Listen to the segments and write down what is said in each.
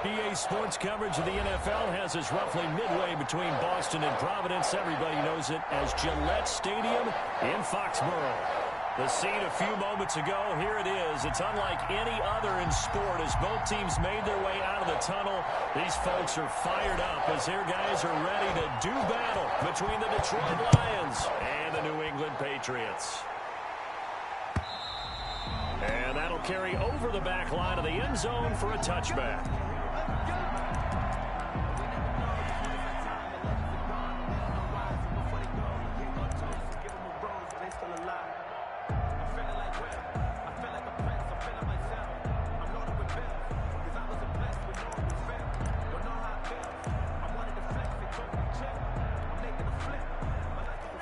EA Sports coverage of the NFL has us roughly midway between Boston and Providence. Everybody knows it as Gillette Stadium in Foxborough. The scene a few moments ago, here it is. It's unlike any other in sport as both teams made their way out of the tunnel. These folks are fired up as their guys are ready to do battle between the Detroit Lions and the New England Patriots. And that'll carry over the back line of the end zone for a touchback.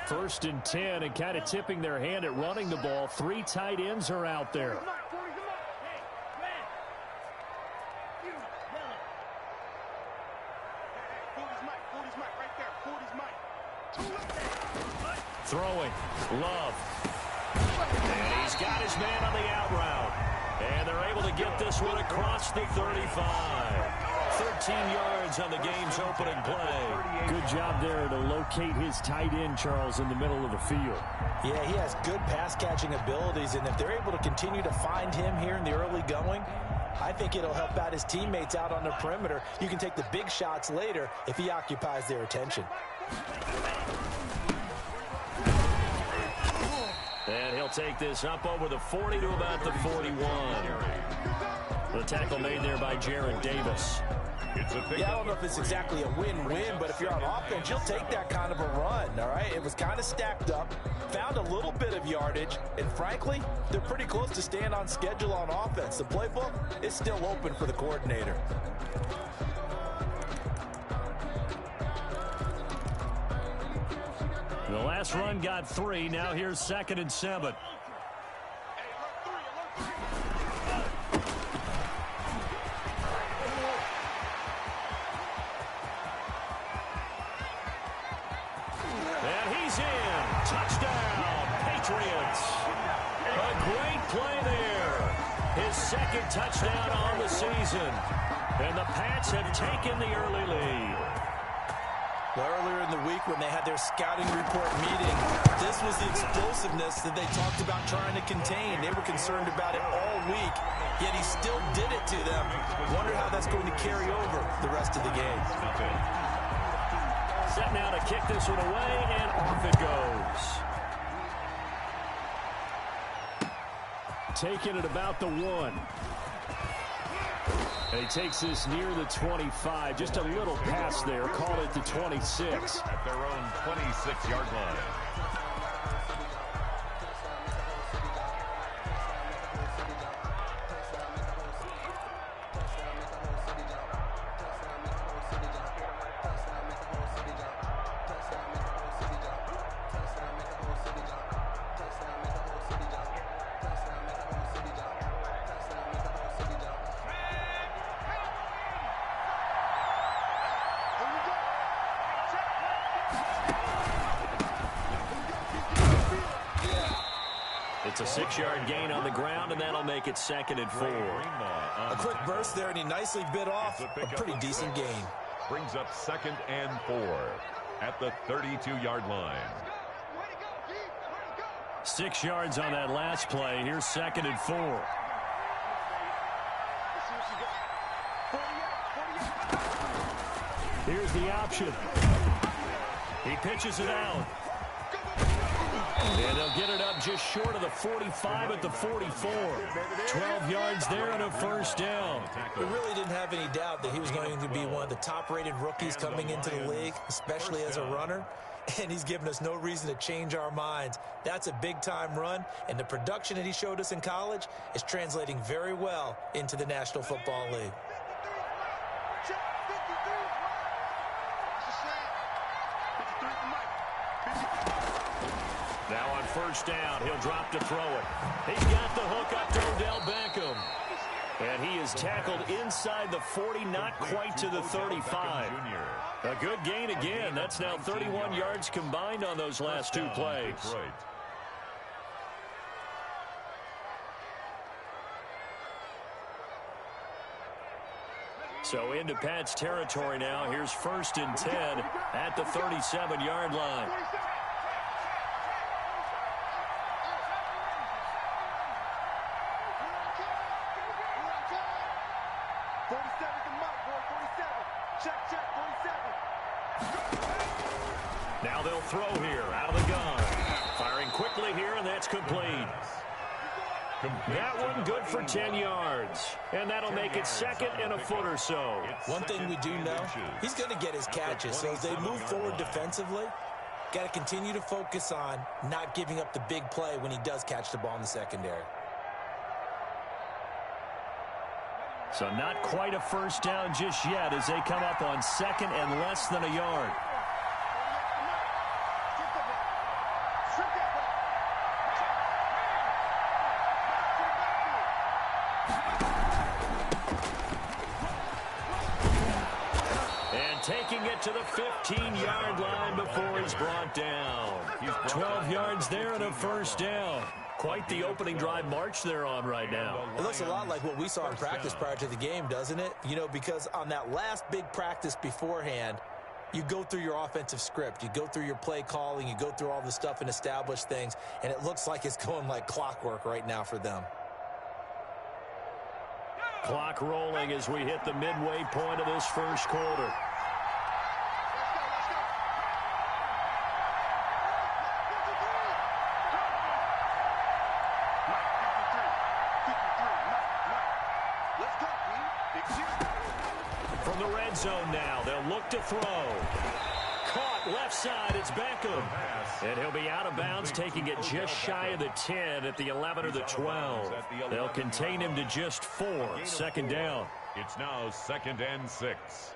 First and 10, and kind of tipping their hand at running the ball. 3 tight ends are out there. Throwing, Love. And he's got his man on the out route. And they're able to get this one across the 35. 13 yards on the game's opening play. Good job there to locate his tight end, Charles, in the middle of the field. Yeah, he has good pass-catching abilities, and if they're able to continue to find him here in the early going, I think it'll help out his teammates out on the perimeter. You can take the big shots later if he occupies their attention. And he'll take this up over the 40 to about the 41. The tackle made there by Jared Davis. Yeah, I don't know if it's exactly a win-win, but if you're on offense, you'll take that kind of a run, all right? It was kind of stacked up, found a little bit of yardage, and frankly, they're pretty close to staying on schedule on offense. The playbook is still open for the coordinator. The last run got 3. Now here's 2nd and 7. And he's in. Touchdown, Patriots. A great play there. His 2nd touchdown on the season. And the Pats have taken the early lead. Earlier in the week when they had their scouting report meeting, this was the explosiveness that they talked about trying to contain. They were concerned about it all week, yet he still did it to them. Wonder how that's going to carry over the rest of the game. Set now to kick this one away, and off it goes. Taking it about the 1. And he takes this near the 25. Just a little pass there. Call it the 26. At their own 26-yard line. It's a 6-yard gain on the ground, and that'll make it 2nd and 4. A quick burst there, and he nicely bit off a pretty decent gain. Brings up 2nd and 4 at the 32-yard line. 6 yards on that last play. Here's 2nd and 4. Here's the option. He pitches it out. And they'll get it up just short of the 45 at the 44. 12 yards there and a first down. We really didn't have any doubt that he was going to be one of the top-rated rookies coming into the league, especially as a runner. And he's given us no reason to change our minds. That's a big-time run, and the production that he showed us in college is translating very well into the National Football League. Now on first down, he'll drop to throw it. He's got the hook up to Odell Beckham. And he is tackled inside the 40, not quite to the 35. A good gain again. That's now 31 yards combined on those last 2 plays. So into Pat's territory now. Here's 1st and 10 at the 37-yard line. Now they'll throw here out of the gun. Firing quickly here, and that's complete. That one good for 10 yards. And that'll make it 2nd and a foot or so. One thing we do know, he's going to get his catches. So as they move forward defensively, got to continue to focus on not giving up the big play when he does catch the ball in the secondary. So not quite a first down just yet as they come up on 2nd and less than a yard. Taking it to the 15-yard line before he's brought down. 12 yards there and a first down. Quite the opening drive march they're on right now. It looks a lot like what we saw in practice prior to the game, doesn't it? You know, because on that last big practice beforehand, you go through your offensive script. You go through your play calling. You go through all the stuff and establish things. And it looks like it's going like clockwork right now for them. Clock rolling as we hit the midway point of this first quarter. From the red zone now, they'll look to throw. Caught left side, it's Beckham. And he'll be out of bounds, taking it just shy of the 10 at the 11 or the 12. They'll contain him to just 4. 2nd down. It's now 2nd and 6.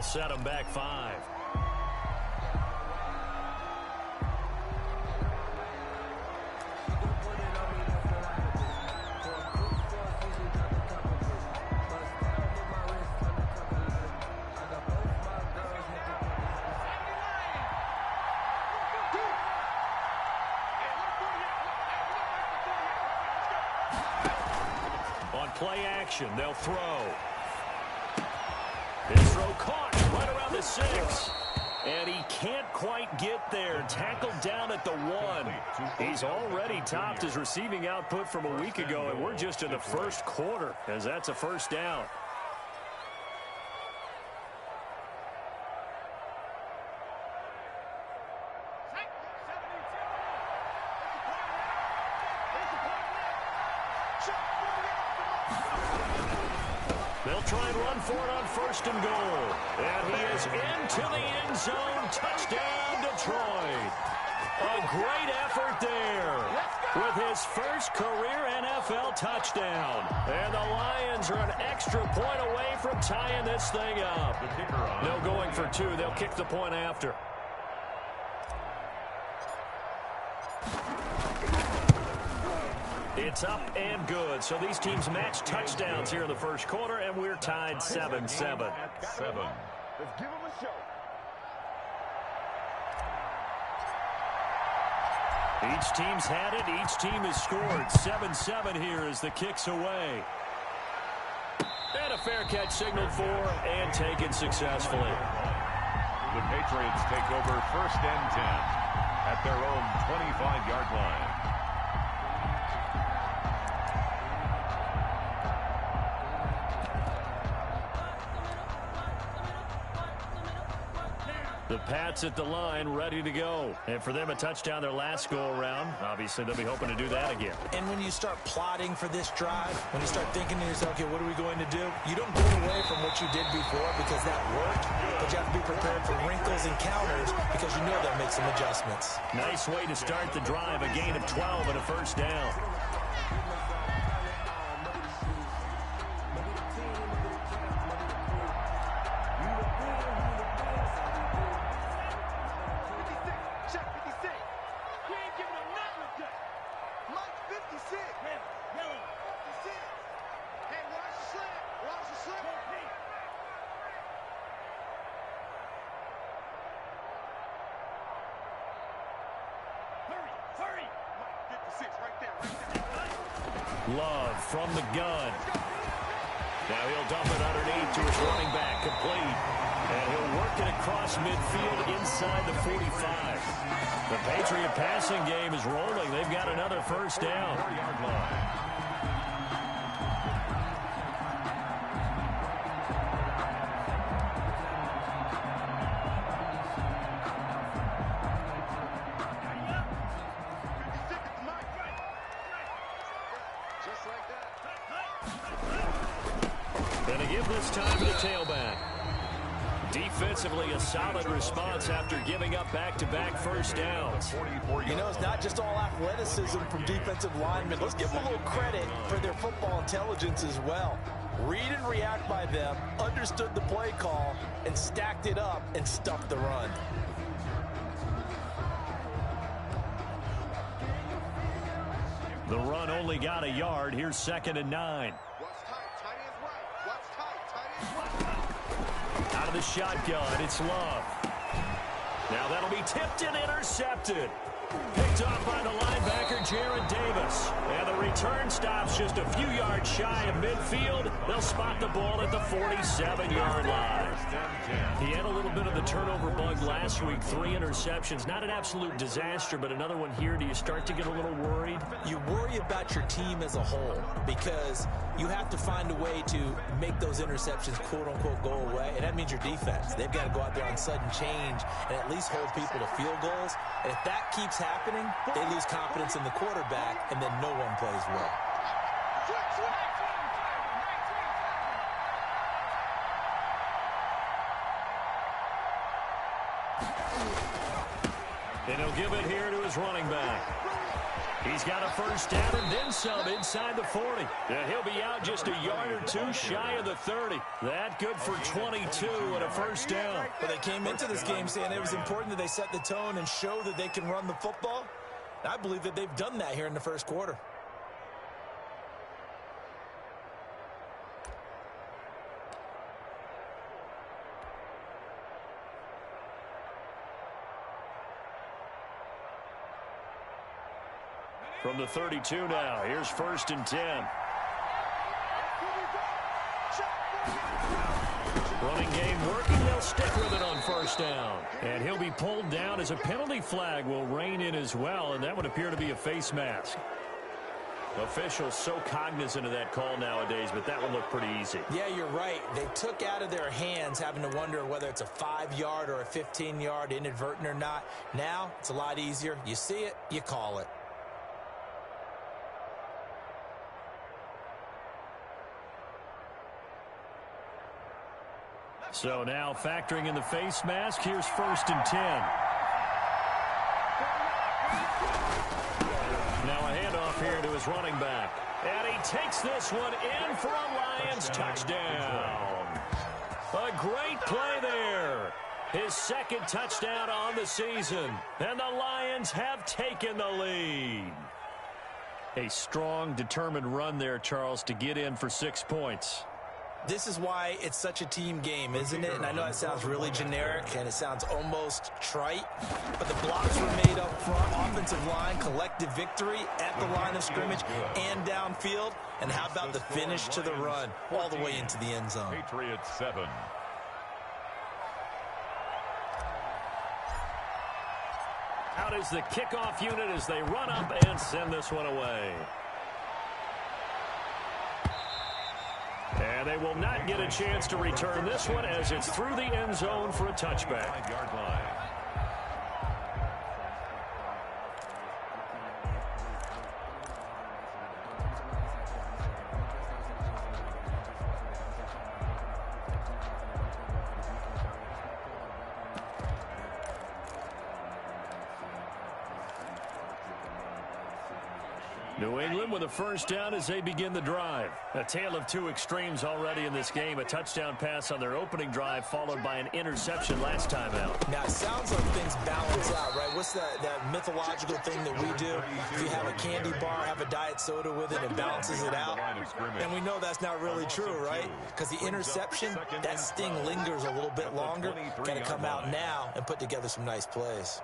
Set him back 5. On play action, they'll throw. His throw caught right around the 6. And he can't quite get there. Tackled down at the 1. He's already topped his receiving output from a week ago, and we're just in the first quarter as that's a first down. They'll try and run for it on 1st and goal. And he is into the end zone. Touchdown, Detroit. A great effort there with his first career NFL touchdown. And the Lions are an extra point away from tying this thing up. No going for 2. They'll kick the point after. It's up and good. So these teams match touchdowns here in the first quarter, and we're tied 7-7. Let's give them a show. Each team's had it. Each team has scored. 7-7 here as the kick's away. And a fair catch signaled for and taken successfully. The Patriots take over 1st and 10 at their own 25-yard line. The Pats at the line, ready to go. And for them, a touchdown their last go-around. Obviously, they'll be hoping to do that again. And when you start plotting for this drive, when you start thinking to yourself, okay, what are we going to do? You don't go away from what you did before because that worked, but you have to be prepared for wrinkles and counters because you know they'll make some adjustments. Nice way to start the drive, a gain of 12 and a first down. Love from the gun. Now he'll dump it underneath to his running back, complete. And he'll work it across midfield inside the 45. The Patriot passing game is rolling. They've got another first down. 40-yard line. And to give this time to the tailback. Defensively, a solid response after giving up back-to-back first downs. You know, it's not just all athleticism from defensive linemen. Let's give them a little credit for their football intelligence as well. Read and react by them, understood the play call, and stacked it up and stuffed the run. The run only got a yard. Here's 2nd and 9. Out of the shotgun, it's Love. Now that'll be tipped and intercepted. Picked off by the linebacker, Jared Davis. And the return stops just a few yards shy of midfield. They'll spot the ball at the 47-yard line. He had a little bit of the turnover bug last week. 3 interceptions. Not an absolute disaster, but another one here. Do you start to get a little worried? You worry about your team as a whole because you have to find a way to make those interceptions, quote-unquote, go away. And that means your defense. They've got to go out there on sudden change and at least hold people to field goals. And if that keeps happening, they lose confidence in the quarterback, and then no one plays well. And he'll give it here to his running back. He's got a first down and then some inside the 40. And he'll be out just a yard or two shy of the 30. That good for 22 and a first down. But they came into this game saying it was important that they set the tone and show that they can run the football. I believe that they've done that here in the first quarter. From the 32 now, here's 1st and 10. Running game working, they'll stick with it on first down. And he'll be pulled down as a penalty flag will rein in as well, and that would appear to be a face mask. Officials so cognizant of that call nowadays, but that would look pretty easy. Yeah, you're right. They took out of their hands having to wonder whether it's a 5-yard or a 15-yard inadvertent or not. Now, it's a lot easier. You see it, you call it. So now factoring in the face mask, here's 1st and 10. Now a handoff here to his running back. And he takes this one in for a Lions touchdown. A great play there. His 2nd touchdown on the season. And the Lions have taken the lead. A strong, determined run there, Charles, to get in for 6 points. This is why it's such a team game, isn't it? And I know it sounds really generic and it sounds almost trite, but the blocks were made up front, offensive line, collective victory at the line of scrimmage and downfield. And how about the finish to the run all the way into the end zone? Patriots 7. Out is the kickoff unit as they run up and send this one away. And And they will not get a chance to return this one as it's through the end zone for a touchback. 5-yard line. New England with a first down as they begin the drive. A tale of two extremes already in this game. A touchdown pass on their opening drive followed by an interception last time out. Now, it sounds like things balance out, right? What's that mythological thing that we do? If you have a candy bar, have a diet soda with it, it balances it out. And we know that's not really true, right? Because the interception, that sting lingers a little bit longer. Got to come out now and put together some nice plays.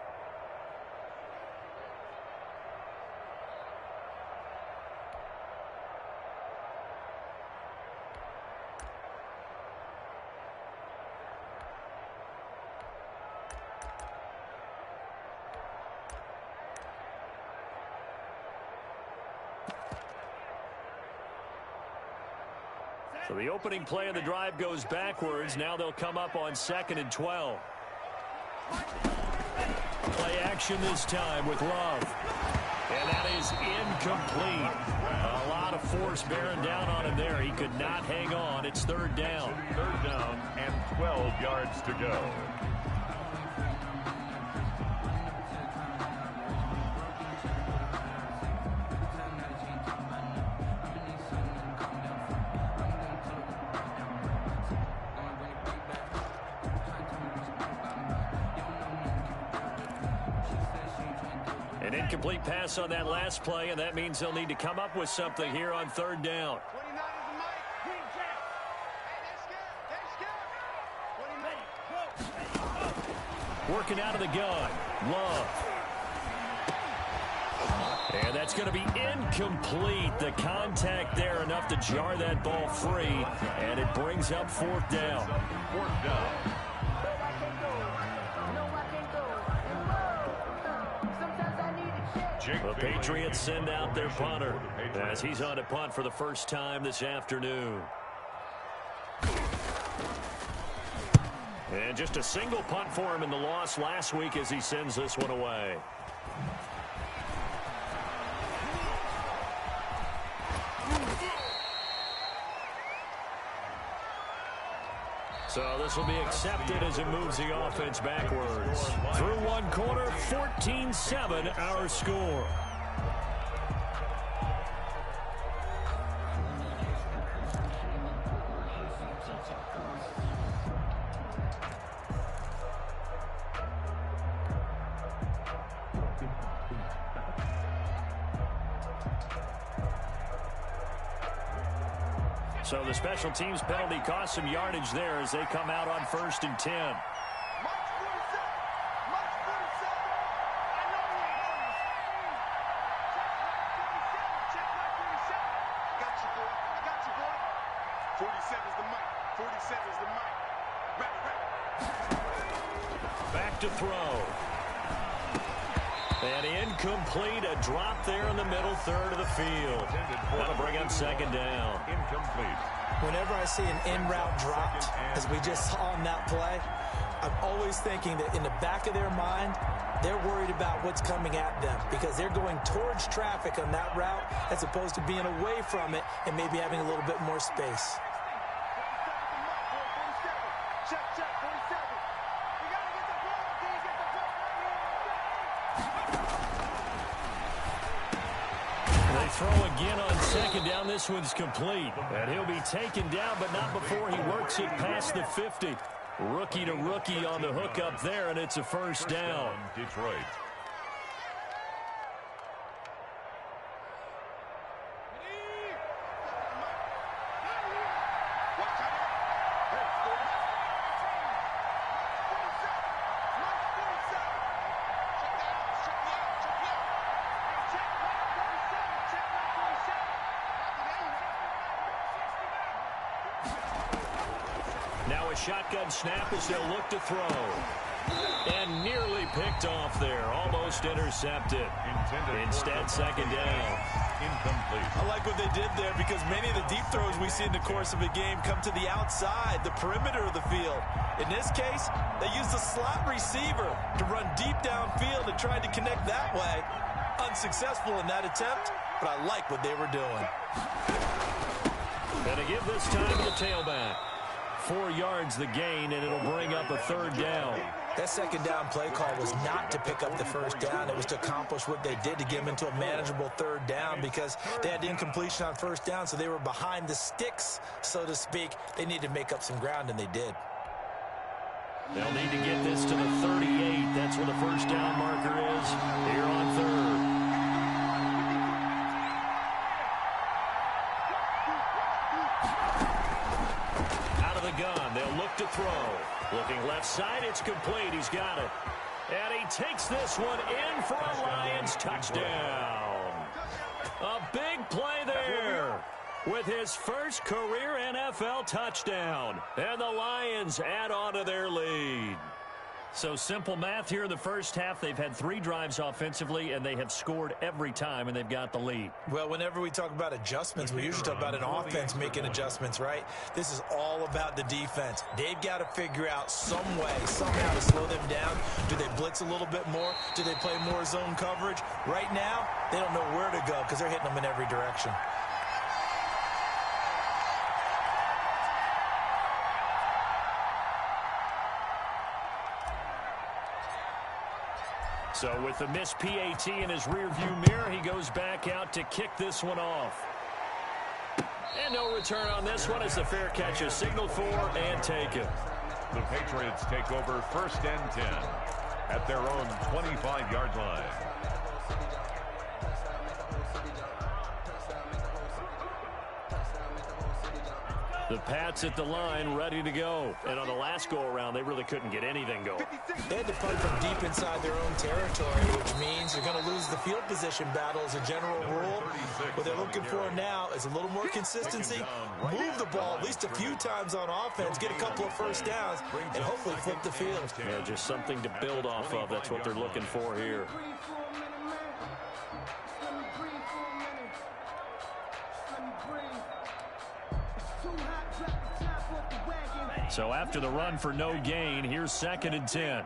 So the opening play of the drive goes backwards. Now they'll come up on 2nd and 12. Play action this time with Love. And that is incomplete. A lot of force bearing down on him there. He could not hang on. It's 3rd down. 3rd down and 12 yards to go. An incomplete pass on that last play, and that means they'll need to come up with something here on 3rd down. Working out of the gun. Love. And that's going to be incomplete. The contact there enough to jar that ball free, and it brings up 4th down. 4th down. The Patriots send out their punter as he's on to punt for the first time this afternoon. And just a single punt for him in the loss last week as he sends this one away. So this will be accepted as it moves the offense backwards. Through one quarter, 14-7 our score. So the special teams penalty cost some yardage there as they come out on 1st and 10. Back to throw. And incomplete, a drop there in the middle third of the field. That'll bring up 2nd down. Incomplete. Whenever I see an in-route dropped, as we just saw on that play, I'm always thinking that in the back of their mind, they're worried about what's coming at them because they're going towards traffic on that route as opposed to being away from it and maybe having a little bit more space. Throw again on 2nd down. This one's complete. And he'll be taken down, but not before he works it past the 50. Rookie to rookie on the hook up there, and it's a first down. Detroit. Now a shotgun snap as they'll look to throw. And nearly picked off there. Almost intercepted. Instead, second down. Incomplete. I like what they did there because many of the deep throws we see in the course of a game come to the outside, the perimeter of the field. In this case, they used a slot receiver to run deep downfield and tried to connect that way. Unsuccessful in that attempt, but I like what they were doing. And to give this time to the tailback. 4 yards the gain, and it'll bring up a third down. That second down play call was not to pick up the first down. It was to accomplish what they did to get them into a manageable third down because they had incompletion on first down, so they were behind the sticks, so to speak. They needed to make up some ground, and they did. They'll need to get this to the 38. That's where the first down marker is here on third. Gun. They'll look to throw. Looking left side, it's complete. He's got it. And he takes this one in for a Lions touchdown. A big play there with his first career NFL touchdown. And the Lions add on to their lead. So simple math here in the first half. They've had 3 drives offensively, and they have scored every time, and they've got the lead. Well, whenever we talk about adjustments, we usually talk about an offense making adjustments, right? This is all about the defense. They've got to figure out some way, somehow to slow them down. Do they blitz a little bit more? Do they play more zone coverage? Right now, they don't know where to go because they're hitting them in every direction. So with the missed PAT in his rearview mirror, he goes back out to kick this one off. And no return on this one as the fair catch is signaled for and taken. The Patriots take over first and 10 at their own 25-yard line. The Pats at the line, ready to go. And on the last go-around, they really couldn't get anything going. They had to punt from deep inside their own territory, which means they're going to lose the field position battle as a general rule. What they're looking for now is a little more consistency, move the ball at least a few times on offense, get a couple of first downs, and hopefully flip the field. Yeah, just something to build off of. That's what they're looking for here. So after the run for no gain, here's second and 10.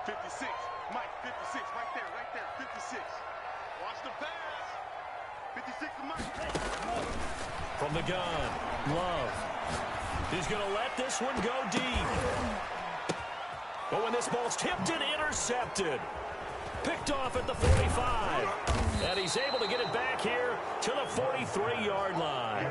56, Mike, 56, right there, 56. Watch the pass. 56 to Mike. From the gun, Love. He's going to let this one go deep. But when this ball's tipped and intercepted, picked off at the 45. And he's able to get it back here to the 43-yard line.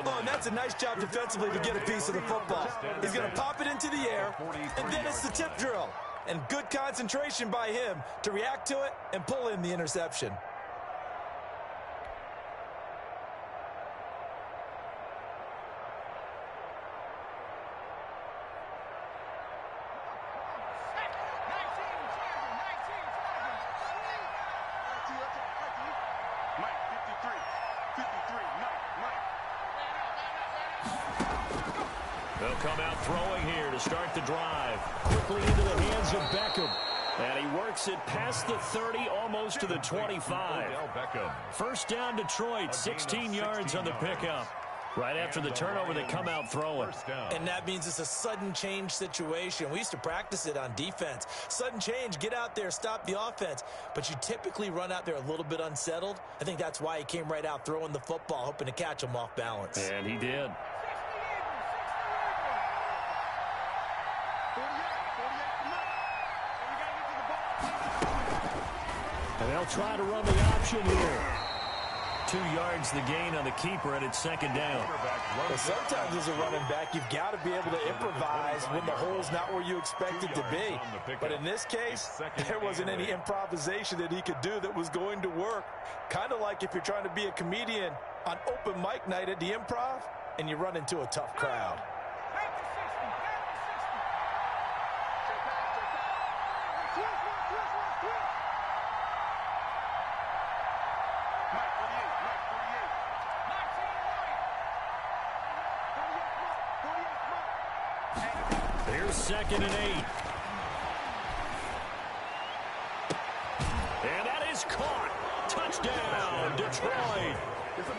Oh, and that's a nice job defensively to get a piece of the football. He's going to pop it into the air, and then it's the tip drill. And good concentration by him to react to it and pull in the interception. They'll come out throwing here to start the drive. Quickly into the hands of Beckham. And he works it past the 30, almost to the 25. First down Detroit, 16 yards on the pickup. Right after the turnover, they come out throwing. And that means it's a sudden change situation. We used to practice it on defense. Sudden change, get out there, stop the offense. But you typically run out there a little bit unsettled. I think that's why he came right out throwing the football, hoping to catch him off balance. And he did. And they'll try to run the option here. 2 yards the gain on the keeper, and it's second down. Well, sometimes as a running back, you've got to be able to improvise when the hole's not where you expect it to be. But in this case, there wasn't any improvisation that he could do that was going to work. Kind of like if you're trying to be a comedian on open mic night at the Improv, and you run into a tough crowd. Here's 2nd and 8. And that is caught. Touchdown, Detroit.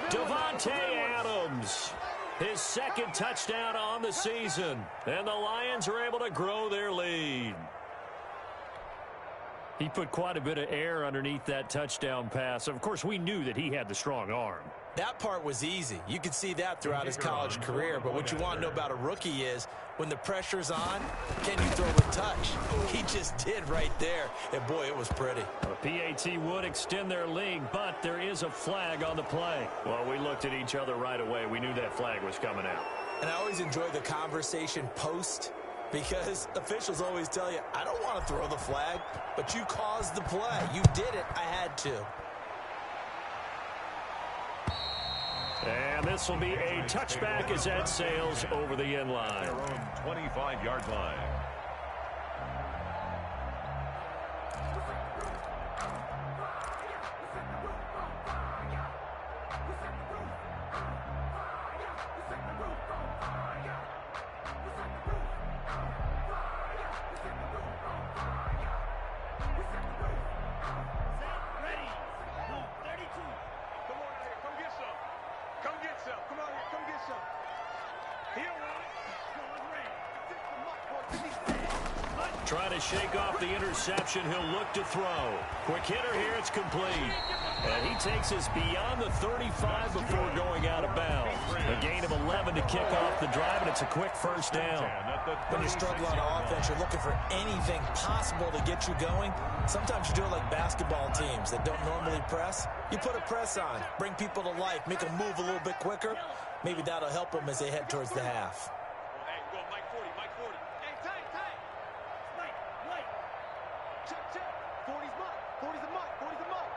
Davante Adams. His 2nd touchdown on the season. And the Lions are able to grow their lead. He put quite a bit of air underneath that touchdown pass. Of course, we knew that he had the strong arm. That part was easy. You could see that throughout his college career. But what you want to know about a rookie is when the pressure's on, can you throw a touch? He just did right there. And, boy, it was pretty. A PAT would extend their lead, but there is a flag on the play. Well, we looked at each other right away. We knew that flag was coming out. And I always enjoy the conversation post because officials always tell you, I don't want to throw the flag, but you caused the play. You did it. I had to. And this will be a touchback as that sails over the end line. Their own 25-yard line. Trying to shake off the interception. He'll look to throw. Quick hitter here. It's complete. And he takes us beyond the 35 before going out of bounds. A gain of 11 to kick off the drive, and it's a quick first down. When you struggle on offense, you're looking for anything possible to get you going. Sometimes you do it like basketball teams that don't normally press. You put a press on, bring people to life, make them move a little bit quicker. Maybe that'll help them as they head towards the half. Hey, go, Mike 40, Mike 40. Hey, tight. Mike. Check. 40's Mike. 40's a Mike. 40's a Mike.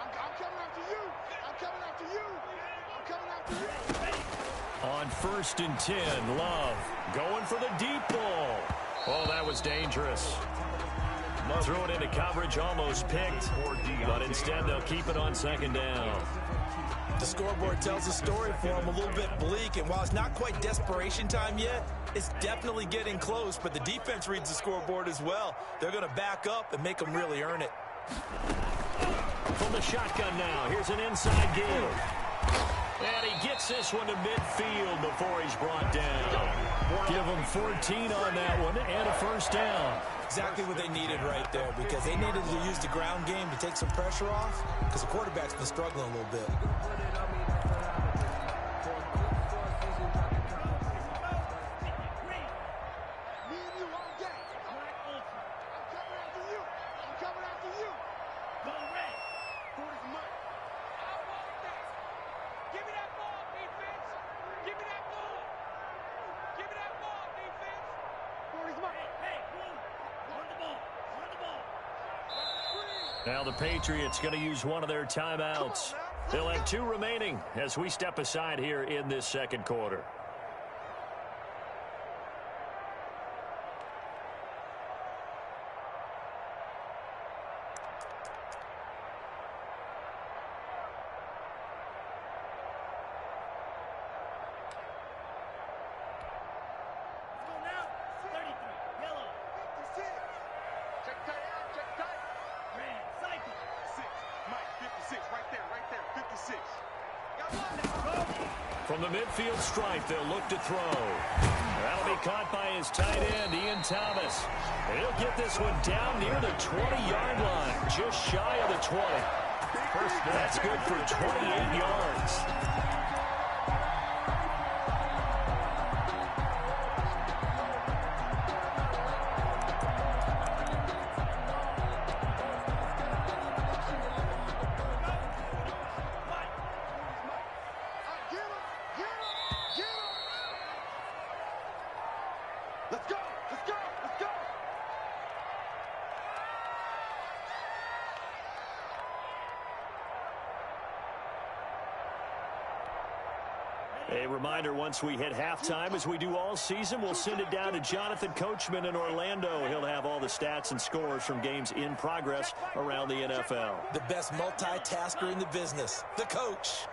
I'm coming after you. I'm coming after you. On 1st and 10, Love going for the deep ball. Oh, that was dangerous. Threw it into coverage, almost picked, but instead they'll keep it on 2nd down. The scoreboard tells a story for him, a little bit bleak, and while it's not quite desperation time yet, it's definitely getting close, but the defense reads the scoreboard as well. They're going to back up and make them really earn it. From the shotgun now, here's an inside give. And he gets this one to midfield before he's brought down. Give him 14 on that one and a first down. Exactly what they needed right there because they needed to use the ground game to take some pressure off because the quarterback's been struggling a little bit. Now the Patriots going to use one of their timeouts. They'll have 2 remaining as we step aside here in this 2nd quarter. From the midfield stripe, they'll look to throw. That'll be caught by his tight end, Ian Thomas. He'll get this one down near the 20-yard line, just shy of the 20. That's good for 28 yards. A reminder, once we hit halftime, as we do all season, we'll send it down to Jonathan Coachman in Orlando. He'll have all the stats and scores from games in progress around the NFL. The best multitasker in the business, the coach.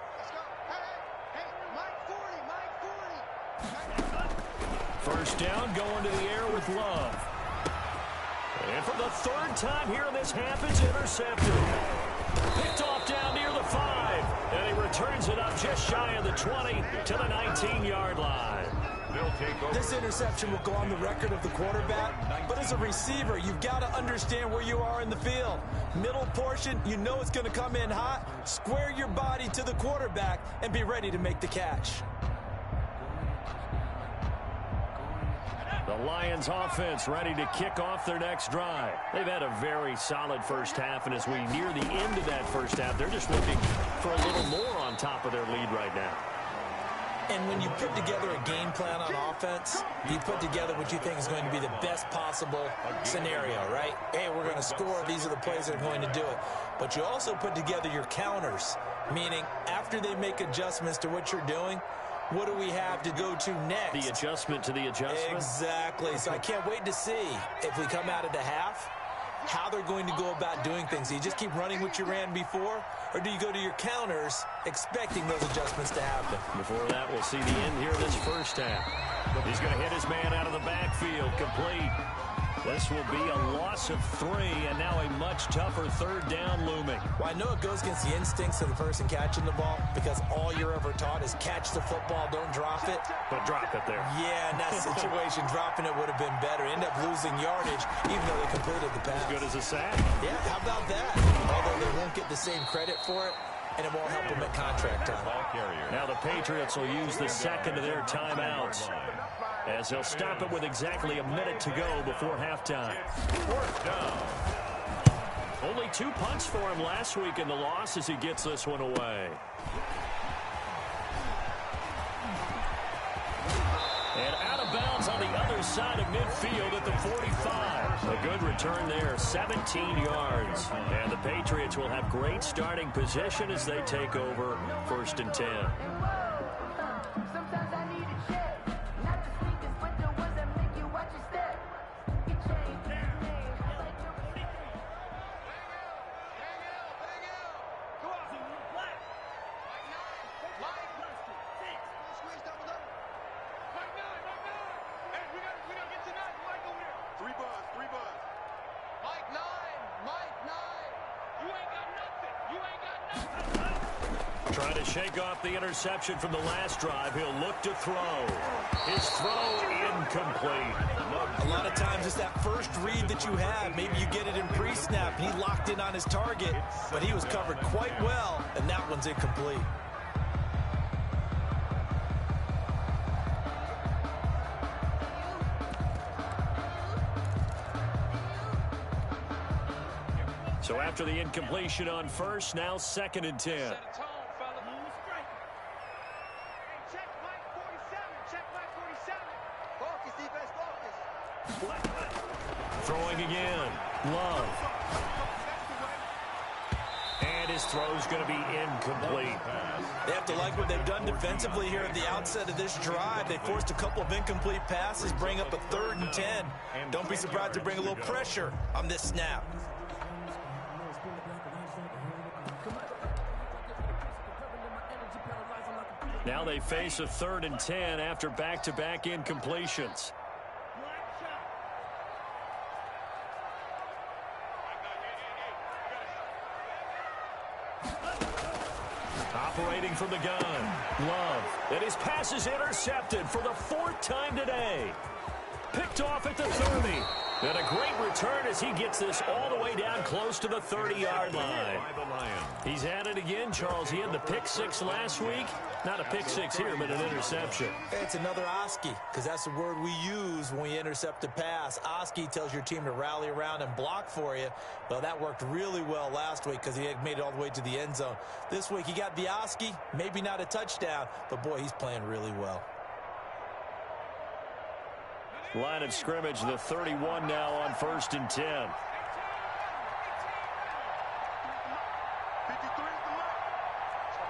First down, going to the air with Love. And for the third time here in this half, it's intercepted. Picked off down near the 5. And he returns it up just shy of the 20 to the 19-yard line. This interception will go on the record of the quarterback, but as a receiver, you've got to understand where you are in the field. Middle portion, you know it's going to come in hot. Square your body to the quarterback and be ready to make the catch. The Lions offense ready to kick off their next drive. They've had a very solid first half, and as we near the end of that first half, they're just looking for a little more on top of their lead right now. And when you put together a game plan on offense, you put together what you think is going to be the best possible scenario, right? Hey, we're going to score. These are the plays that are going to do it. But you also put together your counters, meaning after they make adjustments to what you're doing, what do we have to go to next? The adjustment to the adjustment? Exactly. So I can't wait to see if we come out of the half, how they're going to go about doing things. Do you just keep running what you ran before, or do you go to your counters expecting those adjustments to happen? Before that, we'll see the end here of this first half. He's going to hit his man out of the backfield, complete. This will be a loss of 3, and now a much tougher third down looming. Well, I know it goes against the instincts of the person catching the ball because all you're ever taught is catch the football, don't drop it. But drop it there. Yeah, in that situation, dropping it would have been better. End up losing yardage, even though they completed the pass. As good as a sack. Yeah, how about that? Although they won't get the same credit for it, and it won't help them at contract time. Now the Patriots will use the second of their timeouts, as they'll stop it with exactly a minute to go before halftime. Fourth down. Only 2 punts for him last week in the loss as he gets this one away. And out of bounds on the other side of midfield at the 45. A good return there, 17 yards. And the Patriots will have great starting position as they take over 1st and 10. Trying to shake off the interception from the last drive. He'll look to throw. His throw incomplete. A lot of times it's that first read that you have. Maybe you get it in pre-snap. He locked in on his target, but he was covered quite well, and that one's incomplete. So after the incompletion on first, now 2nd and 10. Throwing again. Love. And his throw's going to be incomplete. They have to like what they've done defensively here at the outset of this drive. They forced a couple of incomplete passes, bring up a 3rd and 10. Don't be surprised to bring a little pressure on this snap. Now they face a 3rd and 10 after back-to-back incompletions. Operating from the gun, Love. And his pass is intercepted for the 4th time today. Picked off at the 30. And a great return as he gets this all the way down close to the 30-yard line. He's at it again, Charles. He had the pick 6 last week. Not a pick 6 here, but an interception. It's another Oski, because that's the word we use when we intercept a pass. Oski tells your team to rally around and block for you. Well, that worked really well last week because he had made it all the way to the end zone. This week, he got the Oski, maybe not a touchdown, but, boy, he's playing really well. Line of scrimmage, the 31 now on 1st and 10. 53 is the mark.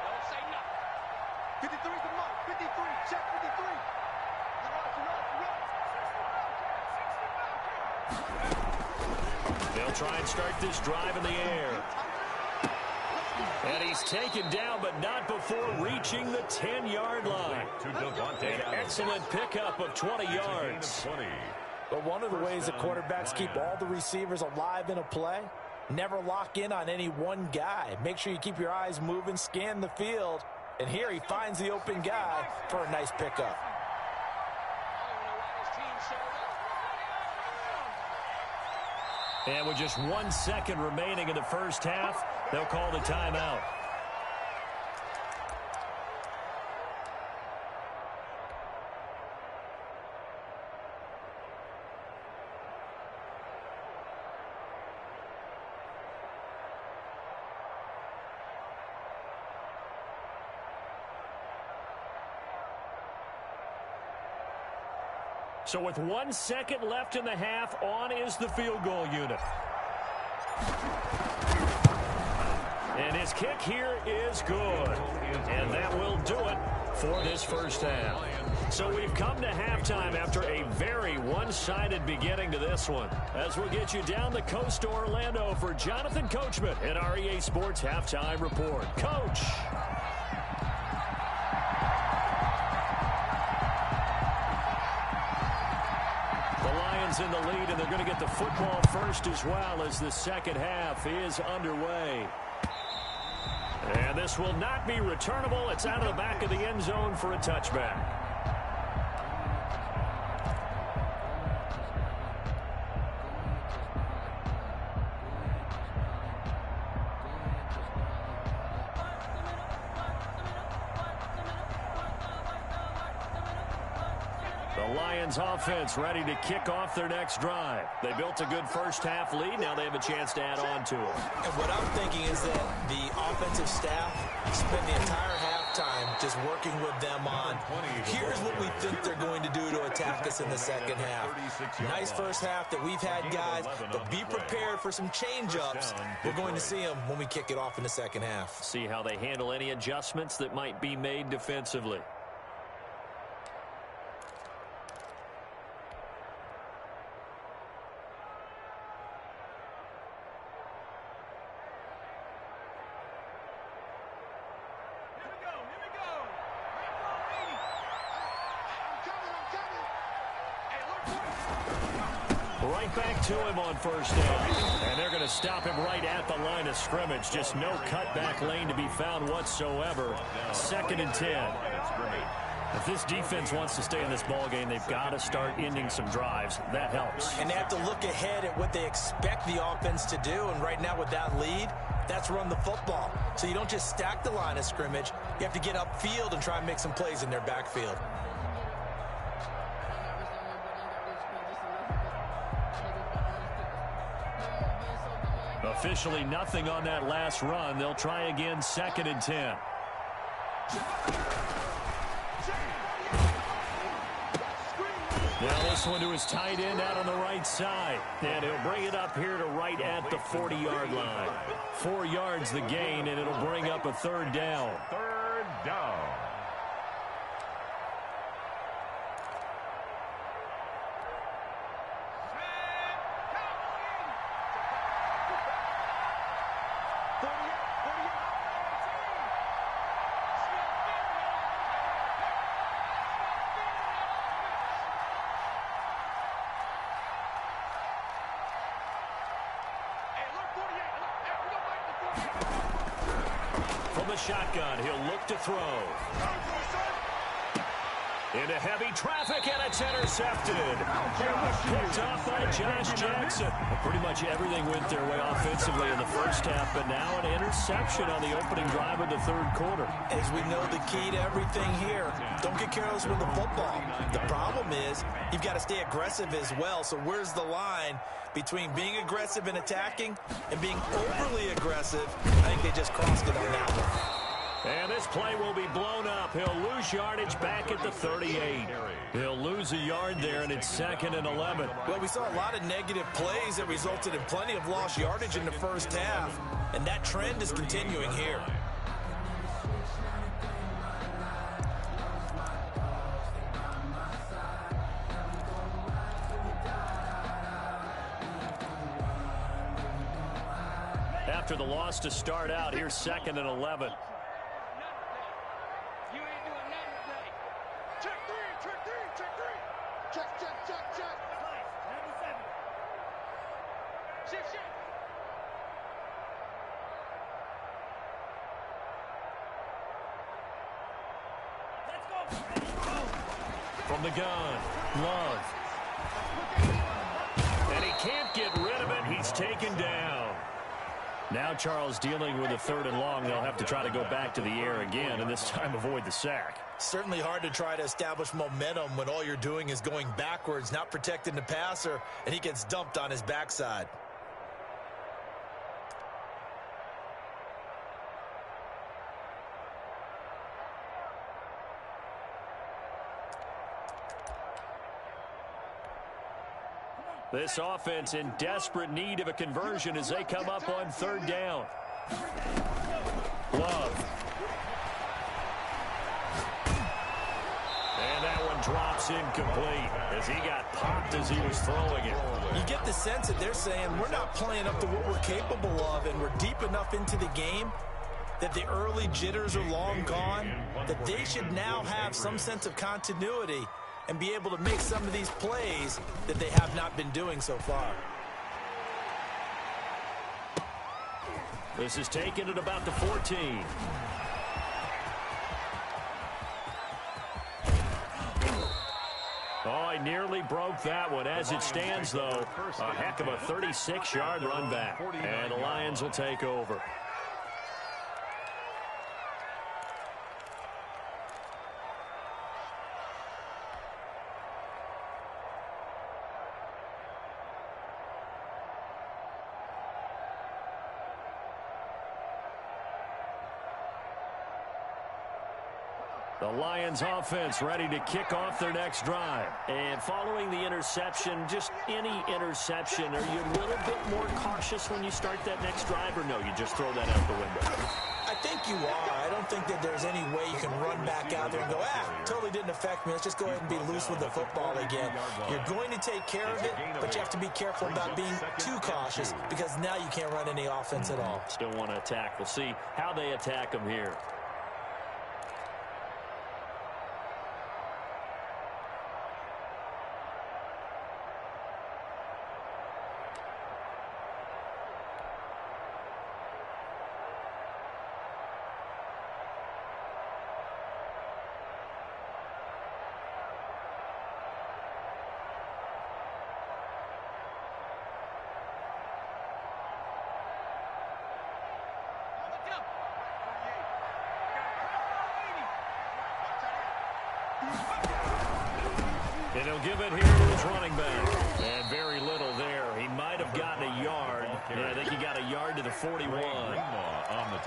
Don't say nothing. 53 is the mark. 53. Check 53. They'll try and start this drive in the air. And he's taken down, but not before reaching the 10-yard line. An excellent pickup of 20 yards. But one of the ways that quarterbacks keep all the receivers alive in a play, never lock in on any one guy. Make sure you keep your eyes moving, scan the field. And here he finds the open guy for a nice pickup. And with just 1 second remaining in the first half, they'll call the timeout. So with 1 second left in the half, on is the field goal unit. And his kick here is good. And that will do it for this first half. So we've come to halftime after a very one-sided beginning to this one. As we'll get you down the coast to Orlando for Jonathan Coachman in our EA Sports Halftime Report. Coach! In the lead, and they're going to get the football first as well as the second half is underway. And this will not be returnable. It's out of the back of the end zone for a touchback. Offense ready to kick off their next drive. They built a good first half lead. Now they have a chance to add on to it. And what I'm thinking is that the offensive staff spent the entire halftime just working with them on, here's what we think they're going to do to attack us in the second half. Nice first half that we've had, guys, but be prepared for some change-ups. We're going to see them when we kick it off in the second half. See how they handle any adjustments that might be made defensively. Back to him on first down. And they're going to stop him right at the line of scrimmage. Just no cutback lane to be found whatsoever. 2nd and 10. If this defense wants to stay in this ball game, they've got to start ending some drives. That helps. And they have to look ahead at what they expect the offense to do. And right now with that lead, that's run the football. So you don't just stack the line of scrimmage. You have to get upfield and try and make some plays in their backfield. Officially nothing on that last run. They'll try again, 2nd and 10. Now this one to his tight end out on the right side. And he'll bring it up here to right at the 40-yard line. 4 yards the gain, and it'll bring up a 3rd down. 3rd down. From the shotgun, he'll look to throw. Into heavy traffic, and it's intercepted. Picked off by Josh Jackson. Pretty much everything went their way offensively in the first half, but now an interception on the opening drive of the 3rd quarter. As we know, the key to everything here, don't get careless with the football. The problem is you've got to stay aggressive as well. So where's the line between being aggressive and attacking and being overly aggressive? I think they just crossed it on that one. And this play will be blown up. He'll lose yardage back at the 38. He'll lose a yard there, and it's 2nd and 11. Well, we saw a lot of negative plays that resulted in plenty of lost yardage in the first half, and that trend is continuing here. after the loss to start out. Here's 2nd and 11. From the gun, Love. And he can't get rid of it. He's taken down. Now Charles dealing with a 3rd and long. They'll have to try to go back to the air again, and this time avoid the sack. Certainly hard to try to establish momentum when all you're doing is going backwards, not protecting the passer, and he gets dumped on his backside. This offense in desperate need of a conversion as they come up on 3rd down. Love. And that one drops incomplete as he got popped as he was throwing it. You get the sense that they're saying we're not playing up to what we're capable of, and we're deep enough into the game that the early jitters are long gone, that they should now have some sense of continuity and be able to make some of these plays that they have not been doing so far. This is taken at about the 14. Oh, I nearly broke that one. As it stands, though, a heck of a 36-yard run back. And the Lions will take over. The Lions offense ready to kick off their next drive. And following the interception, just any interception, are you a little bit more cautious when you start that next drive, or no, you just throw that out the window? I think you are. I don't think that there's any way you can run back out there and go, totally didn't affect me. Let's just go ahead and be loose with the football again. You're going to take care of it, but you have to be careful about being too cautious because now you can't run any offense at all. Still want to attack. We'll see how they attack them here. And he'll give it here to his running back. And very little there. He might have gotten a yard. Yeah, I think he got a yard to the 41.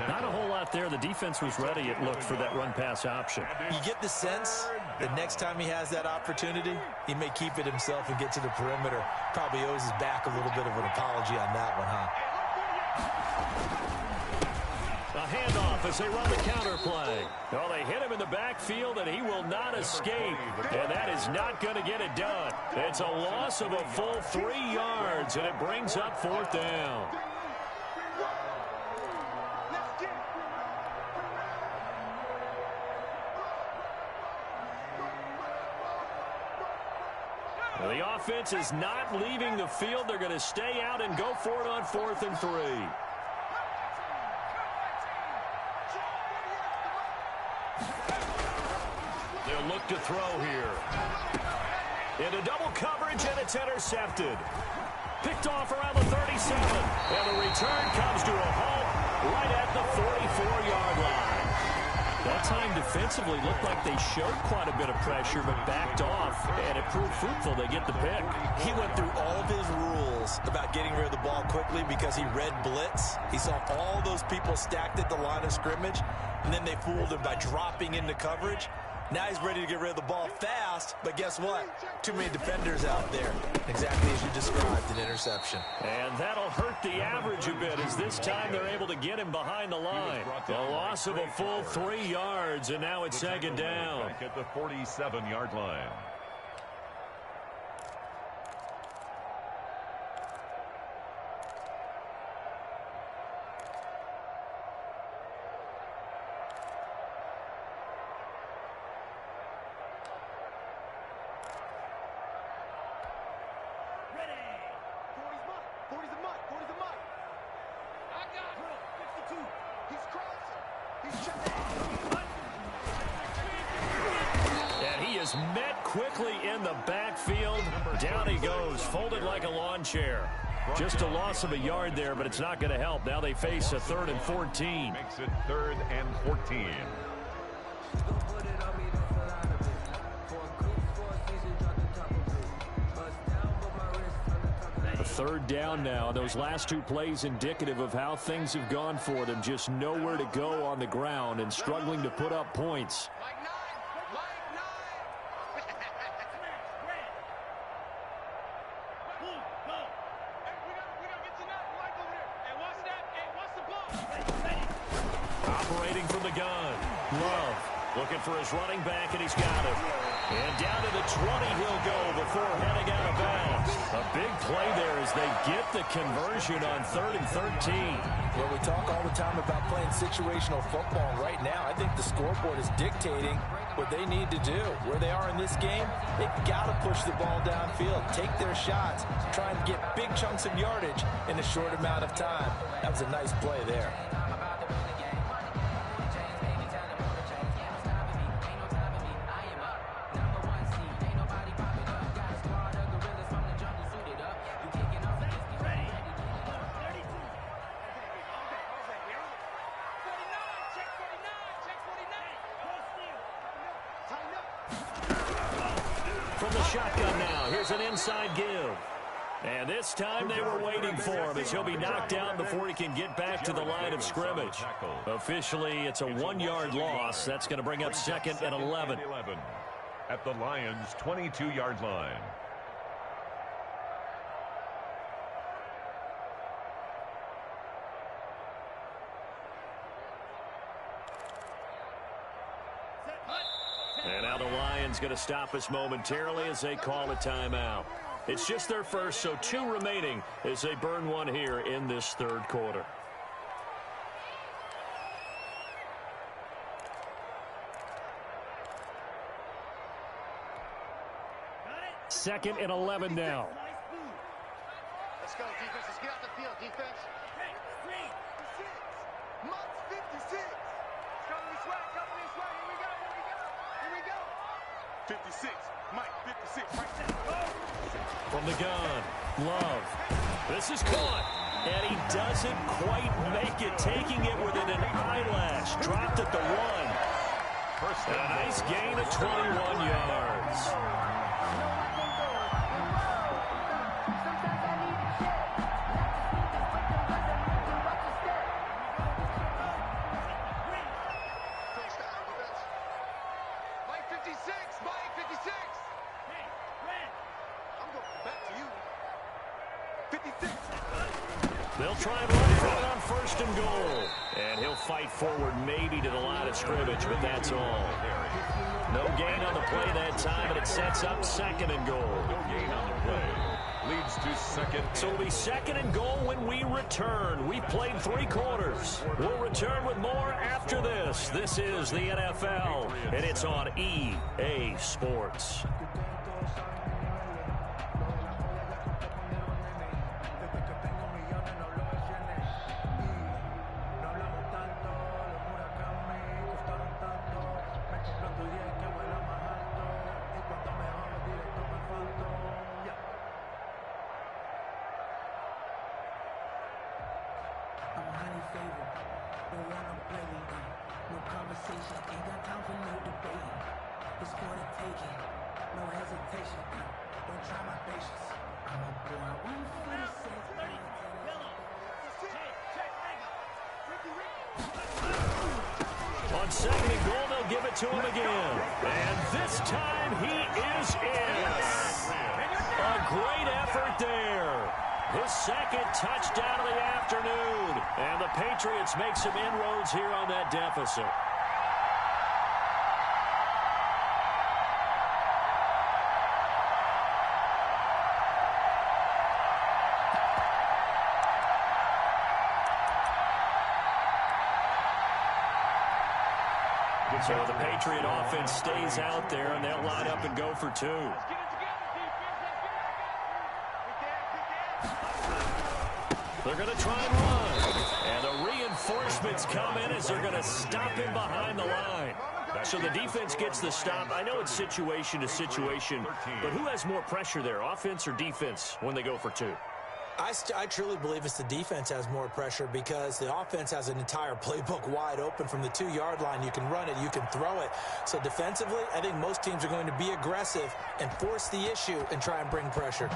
Not a whole lot there. The defense was ready, it looked, for that run-pass option. You get the sense that next time he has that opportunity, he may keep it himself and get to the perimeter. Probably owes his back a little bit of an apology on that one, huh? A handoff as they run the counter play. Well, they hit him in the backfield, and he will not escape. And that is not going to get it done. It's a loss of a full 3 yards, and it brings up 4th down. Well, the offense is not leaving the field. They're going to stay out and go for it on 4th and 3. They'll look to throw here. Into double coverage, and it's intercepted. Picked off around the 37. And the return comes to a halt right at the 44-yard line. That time defensively looked like they showed quite a bit of pressure, but backed off, and it proved fruitful. They get the pick. He went through all of his rules about getting rid of the ball quickly because he read blitz. He saw all those people stacked at the line of scrimmage, and then they fooled him by dropping into coverage. Now he's ready to get rid of the ball fast, but guess what? Too many defenders out there. Exactly as you described, an interception. And that'll hurt the average a bit as this time they're able to get him behind the line. A loss of a full 3 yards, and now it's 2nd down. Back at the 47-yard line. And he is met quickly in the backfield. Down he goes, folded like a lawn chair. Just a loss of a yard there, but it's not going to help. Now they face a 3rd and 14. Makes it 3rd and 14. A 3rd down now. Those last 2 plays indicative of how things have gone for them. Just nowhere to go on the ground and struggling to put up points. Operating from the gun. Love looking for his running back, and he's got it. And down to the 20 he'll go before heading out of bounds. A big play there as they get the conversion on 3rd and 13. Well, we talk all the time about playing situational football. And right now, I think the scoreboard is dictating what they need to do. Where they are in this game, they've got to push the ball downfield, take their shots, try and get big chunks of yardage in a short amount of time. That was a nice play there. From the shotgun now, here's an inside give. And this time they were waiting for him as he'll be knocked down before he can get back to the line of scrimmage. Officially, it's a 1-yard loss. That's going to bring up 2nd and 11. At the Lions' 22-yard line. And now the Lions going to stop us momentarily as they call a timeout. It's just their first, so 2 remaining as they burn 1 here in this 3rd quarter. Second and 11 now. Let's go, defense. Let's get out the field, defense. Hey, 56. Mike's 56. It's coming this way. Coming this way. Here we go. Here we go. Here we go. 56. Mike, 56. Right there. From the gun, Love. This is caught. And he doesn't quite make it, taking it within an eyelash. Dropped at the 1. And a nice gain of 21 yards. They'll try and run for it on 1st and goal. And he'll fight forward maybe to the line of scrimmage, but that's all. No gain on the play that time, and it sets up 2nd and goal. No gain on the play. Leads to 2nd. So it'll be 2nd and goal when we return. We've played 3 quarters. We'll return with more after this. This is the NFL, and it's on EA Sports. On 2nd and goal, they'll give it to him again. And this time he is in. A great effort there. His 2nd touchdown of the afternoon. And the Patriots make some inroads here on that deficit. So the Patriot offense stays out there, and they'll line up and go for 2. They're going to try and run. And a Reinforcements come in as they're going to stop him behind the line. So the defense gets the stop. I know it's situation to situation, but who has more pressure there, offense or defense, when they go for two? I truly believe it's the defense has more pressure because the offense has an entire playbook wide open from the 2-yard line. You can run it, you can throw it. So defensively, I think most teams are going to be aggressive and force the issue and try and bring pressure.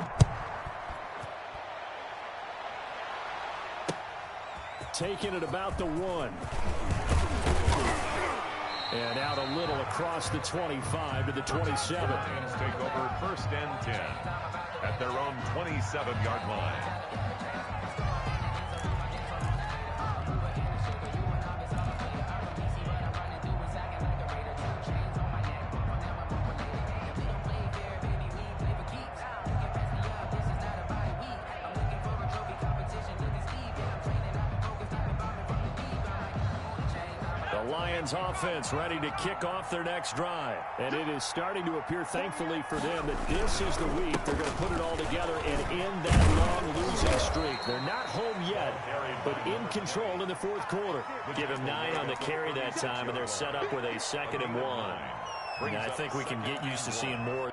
Taking it about the 1. And out a little across the 25 to the 27. Take over 1st and 10 at their own 27-yard line. Lions offense ready to kick off their next drive. And it is starting to appear, thankfully for them, that this is the week they're going to put it all together and end that long losing streak. They're not home yet, but in control in the 4th quarter. Give him 9 on the carry that time, and they're set up with a 2nd and 1. And I think we can get used to seeing more.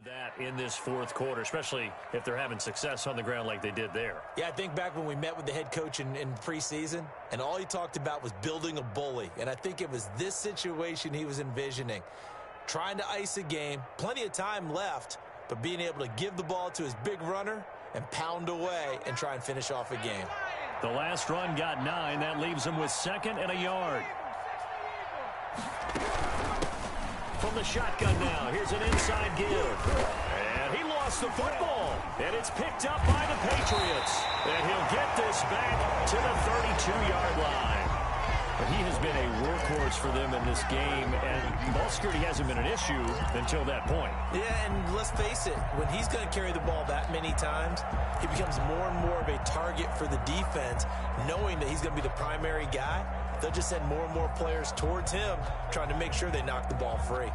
That in this 4th quarter, especially if they're having success on the ground like they did there. Yeah, I think back when we met with the head coach in preseason, and all he talked about was building a bully. And I think it was this situation he was envisioning. Trying to ice a game, plenty of time left, but being able to give the ball to his big runner and pound away and try and finish off a game. The last run got 9. That leaves him with 2nd and a yard. From the shotgun now, here's an inside give. And he lost the football. And it's picked up by the Patriots. And he'll get this back to the 32-yard line. But he has been a workhorse for them in this game, and ball security hasn't been an issue until that point. Yeah, and let's face it, when he's going to carry the ball that many times, he becomes more and more of a target for the defense, knowing that he's going to be the primary guy. They'll just send more and more players towards him, trying to make sure they knock the ball free.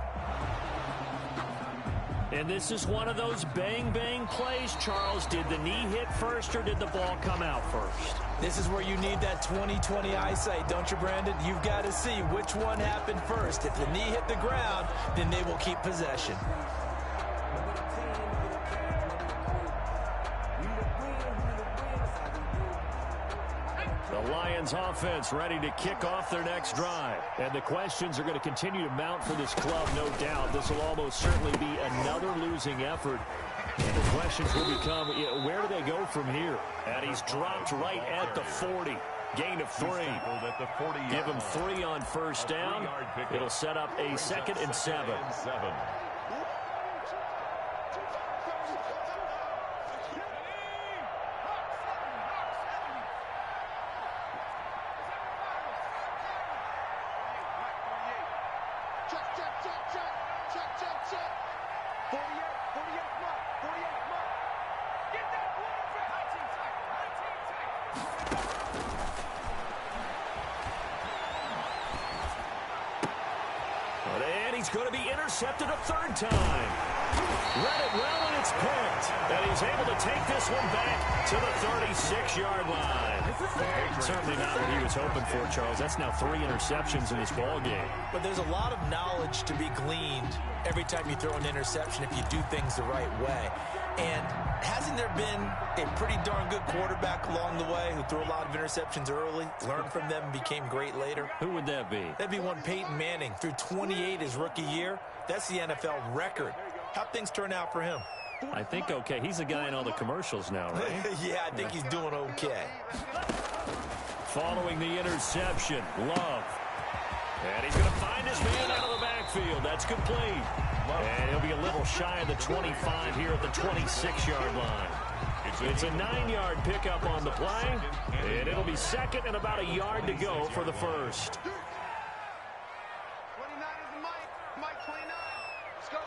And this is one of those bang-bang plays, Charles. Did the knee hit first or did the ball come out first? This is where you need that 20/20 eyesight, don't you, Brandon? You've got to see which one happened first. If the knee hit the ground, then they will keep possession. The Lions offense ready to kick off their next drive. And the questions are going to continue to mount for this club, no doubt. This will almost certainly be another losing effort. And the questions will become, where do they go from here? And he's dropped right at the 40. Gain of 3. Give him 3 on first down. It'll set up a 2nd and 7. He's going to be intercepted a 3rd time. Read it well, and it's picked. And he's able to take this one back to the 36-yard line. Certainly not what he was hoping for, Charles. That's now 3 interceptions in this ball game. But there's a lot of knowledge to be gleaned every time you throw an interception if you do things the right way. And hasn't there been a pretty darn good quarterback along the way who threw a lot of interceptions early, learned from them, and became great later? Who would that be? That'd be one Peyton Manning. Threw 28 his rookie year. That's the NFL record. How'd things turn out for him? I think okay. He's the guy in all the commercials now, right? Yeah, I think he's doing okay. Following the interception, Love. And he's going to find his man out of the backfield. backfield. That's complete. And he'll be a little shy of the 25 here at the 26-yard line. It's a 9-yard pickup on the play, and it'll be second and about a yard to go for the first. 29 is the Mike. Mike 29. Let's go.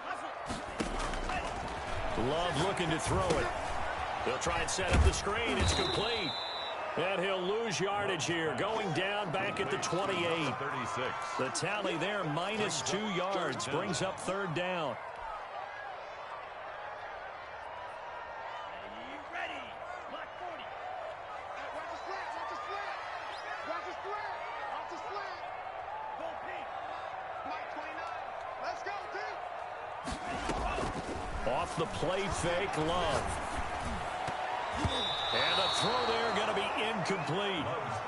Love looking to throw it. He'll try and set up the screen. It's complete. And he'll lose yardage here, going down back at the 28. 36. The tally there, minus 2 yards, brings up third down. Off the play fake, Love. And the throw there going to be incomplete.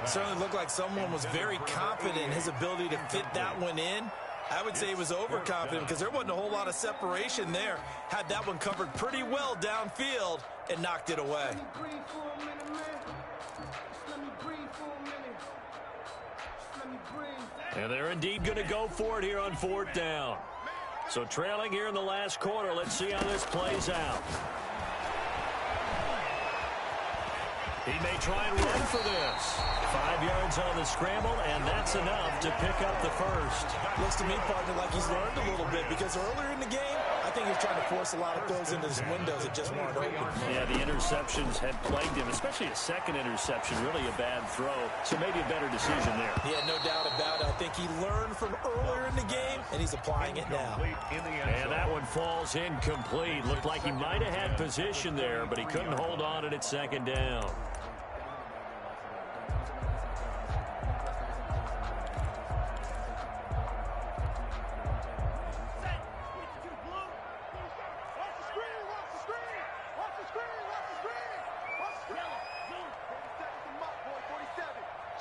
Certainly looked like someone was very confident in his ability to fit that one in. I would say he was overconfident because there wasn't a whole lot of separation there. Had that one covered pretty well downfield and knocked it away. And they're indeed going to go for it here on fourth down. So trailing here in the last quarter, let's see how this plays out. He may try and run for this. 5 yards on the scramble, and that's enough to pick up the first. Looks to me, partner, like he's learned a little bit because earlier in the game, I think he's trying to force a lot of throws into his windows that just weren't open. Yeah, the interceptions had plagued him, especially a second interception, really a bad throw. So maybe a better decision there. Yeah, no doubt about it. I think he learned from earlier in the game, and he's applying it now. And that one falls incomplete. Looked like he might have had position there, but he couldn't hold on it at second down.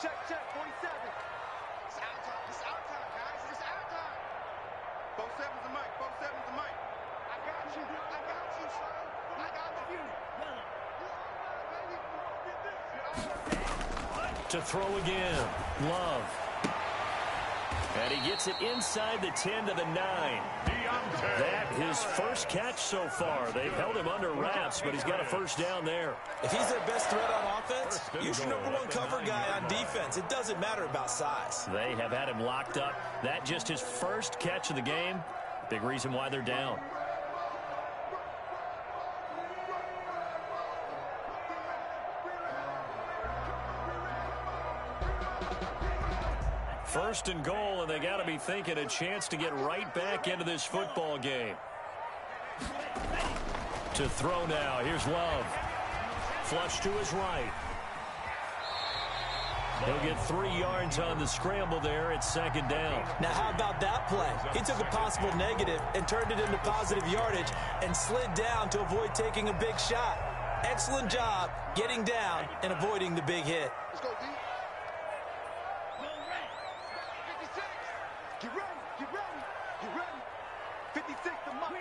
Check, 47. It's out time. It's out time, guys. It's out time. 47's the mic. 47's the mic. I got you. I got you, son. I got you. To throw again. Love. And he gets it inside the 10 to the 9. That his first catch so far. They've held him under wraps, but he's got a first down there. If he's their best threat on offense, use your #1 cover guy on defense. It doesn't matter about size. They have had him locked up. That just his first catch of the game. Big reason why they're down. First and goal, and they got to be thinking a chance to get right back into this football game. To throw now. Here's Love. Flush to his right. He'll get 3 yards on the scramble there at second down. Now, how about that play? He took a possible negative and turned it into positive yardage and slid down to avoid taking a big shot. Excellent job getting down and avoiding the big hit. Let's go, D. 56. Get ready. Get ready. Get ready. 56 to Mike.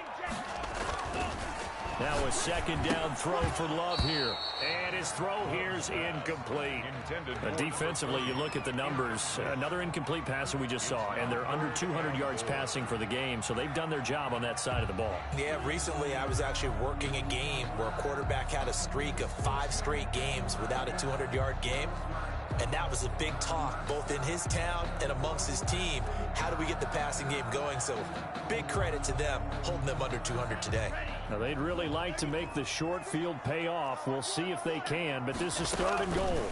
Now a second down throw for Love here. And his throw here's incomplete. Defensively, you look at the numbers. Another incomplete pass that we just saw, and they're under 200 yards passing for the game, so they've done their job on that side of the ball. Yeah, recently I was actually working a game where a quarterback had a streak of 5 straight games without a 200-yard game. And that was a big talk, both in his town and amongst his team. How do we get the passing game going? So big credit to them, holding them under 200 today. Now, they'd really like to make the short field pay off. We'll see if they can, but this is third and goal.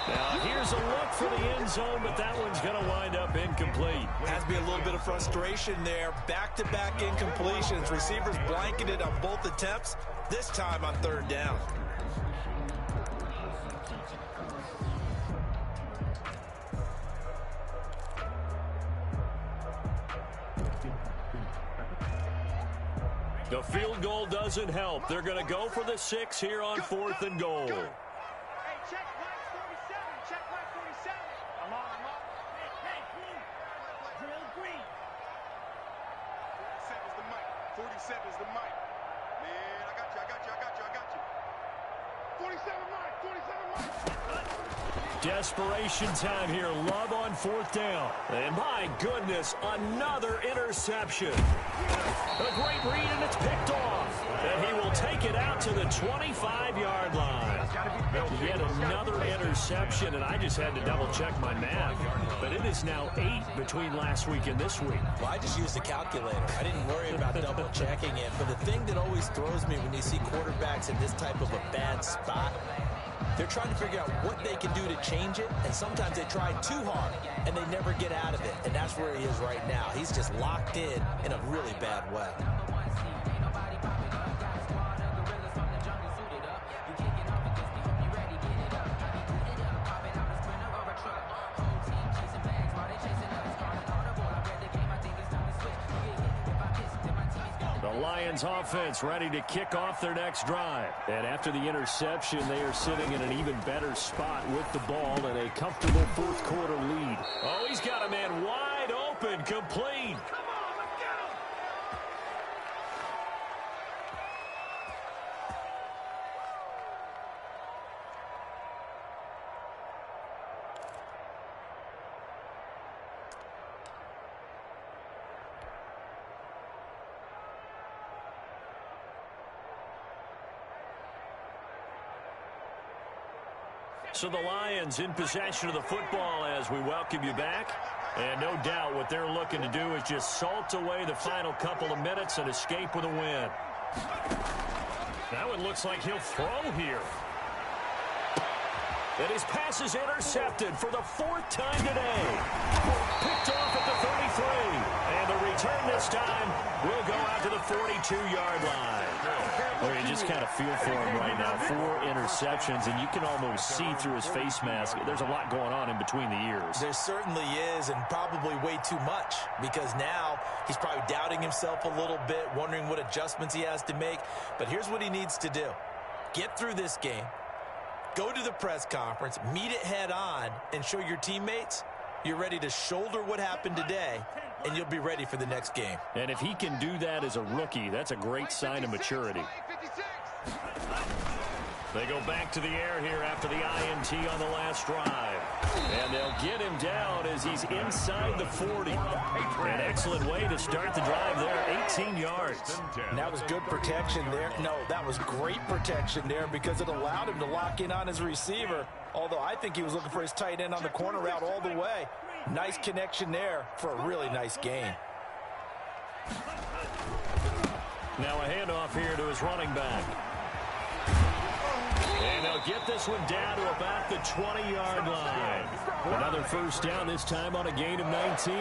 Now, here's a look for the end zone, but that one's going to wind up incomplete. Has to be a little bit of frustration there. Back-to-back incompletions. Receivers blanketed on both attempts, this time on third down. The field goal doesn't help. They're going to go for the 6 here on fourth and goal. Hey, check Mike 47. Check Mike 47. I'm on. Hey, blue. Drill green. 47's the mic. 47's the mic. Man, I got you. 47 mic. 47 mic. Desperation time here. Love on fourth down. And my goodness, another interception. A great read, and it's picked off. And he will take it out to the 25-yard line. Yet another interception, and I just had to double-check my math. But it is now 8 between last week and this week. Well, I just used a calculator. I didn't worry about double-checking it. But the thing that always throws me when you see quarterbacks in this type of a bad spot, they're trying to figure out what they can do to change it, and sometimes they try too hard, and they never get out of it. And that's where he is right now. He's just locked in a really bad way. Lions offense ready to kick off their next drive. And after the interception, they are sitting in an even better spot with the ball and a comfortable fourth quarter lead. Oh, he's got a man wide open, complete. So the Lions in possession of the football as we welcome you back. And no doubt what they're looking to do is just salt away the final couple of minutes and escape with a win. That one looks like he'll throw here. And his pass is intercepted for the 4th time today. Picked off at the 33. And the return this time will go out to the 42-yard line. Well, you just kind of feel for him right now. 4 interceptions, and you can almost see through his face mask. There's a lot going on in between the ears. There certainly is, and probably way too much, because now he's probably doubting himself a little bit, wondering what adjustments he has to make. But here's what he needs to do. Get through this game, go to the press conference, meet it head on, and show your teammates you're ready to shoulder what happened today, and you'll be ready for the next game. And if he can do that as a rookie, that's a great sign of maturity. They go back to the air here after the INT on the last drive. And they'll get him down as he's inside the 40. An excellent way to start the drive there, 18 yards. And that was good protection there. No, that was great protection there because it allowed him to lock in on his receiver. Although I think he was looking for his tight end on the corner route all the way. Nice connection there for a really nice gain. Now a handoff here to his running back. And they'll get this one down to about the 20-yard line. Another first down, this time on a gain of 19.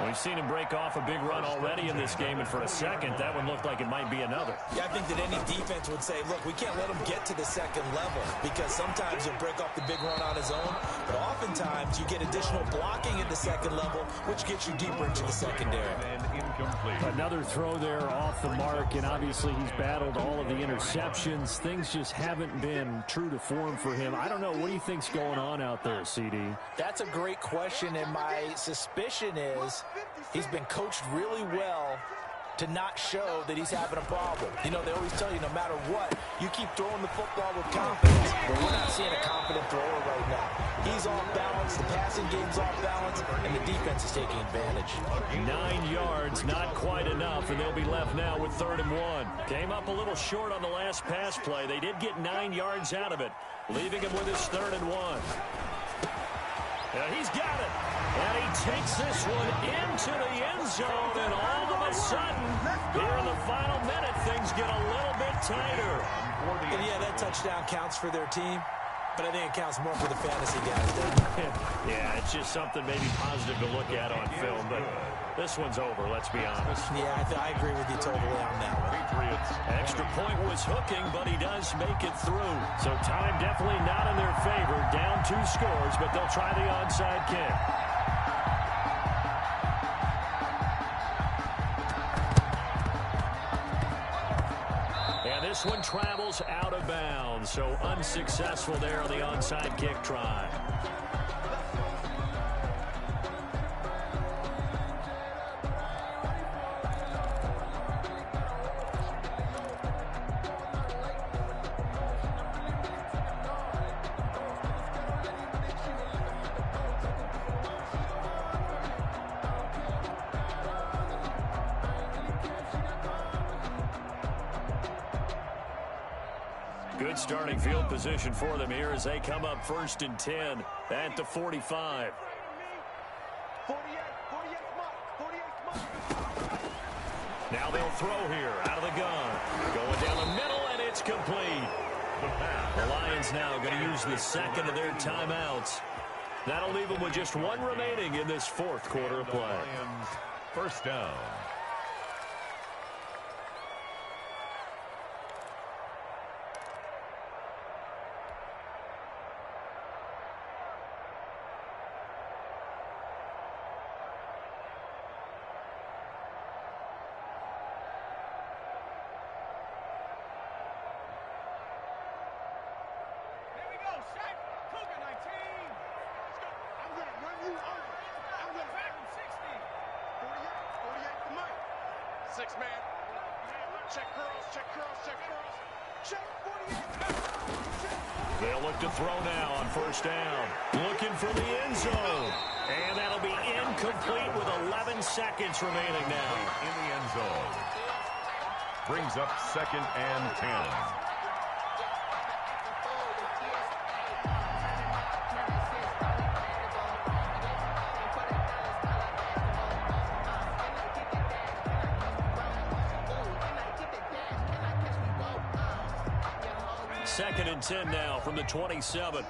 We've seen him break off a big run already in this game, and for a second, that one looked like it might be another. Yeah, I think that any defense would say, look, we can't let him get to the second level, because sometimes he'll break off the big run on his own, but oftentimes you get additional blocking at the second level, which gets you deeper into the secondary. Another throw there off the mark, and obviously he's battled all of the interceptions. Things just haven't been true to form for him. I don't know. What do you think's going on out there, CD? That's a great question, and my suspicion is he's been coached really well to not show that he's having a problem. You know, they always tell you no matter what, you keep throwing the football with confidence, but we're not seeing a confident thrower right now. He's off balance, the passing game's off balance, and the defense is taking advantage. 9 yards, not quite enough, and they'll be left now with 3rd and 1. Came up a little short on the last pass play. They did get 9 yards out of it, leaving him with his 3rd and 1. He's got it. And he takes this one into the end zone, and all of a sudden, here in the final minute, things get a little bit tighter. And yeah, that touchdown counts for their team, but I think it counts more for the fantasy guys, doesn't it? Yeah, it's just something maybe positive to look at on film, but this one's over, let's be honest. Yeah, I agree with you totally on that one. Extra point was hooking, but he does make it through. So time definitely not in their favor. Down 2 scores, but they'll try the onside kick. And this one travels out of bounds, so unsuccessful there on the onside kick try. Good starting field position for them here as they come up 1st and 10 at the 45. Now they'll throw here out of the gun. Going down the middle, and it's complete. The Lions now going to use the second of their timeouts. That'll leave them with just one remaining in this 4th quarter of play. Lions, first down. They'll look to throw now on 1st down. Looking for the end zone. And that'll be incomplete with 11 seconds remaining now. In the end zone. Brings up 2nd and 10. Second and 10 now from the 27.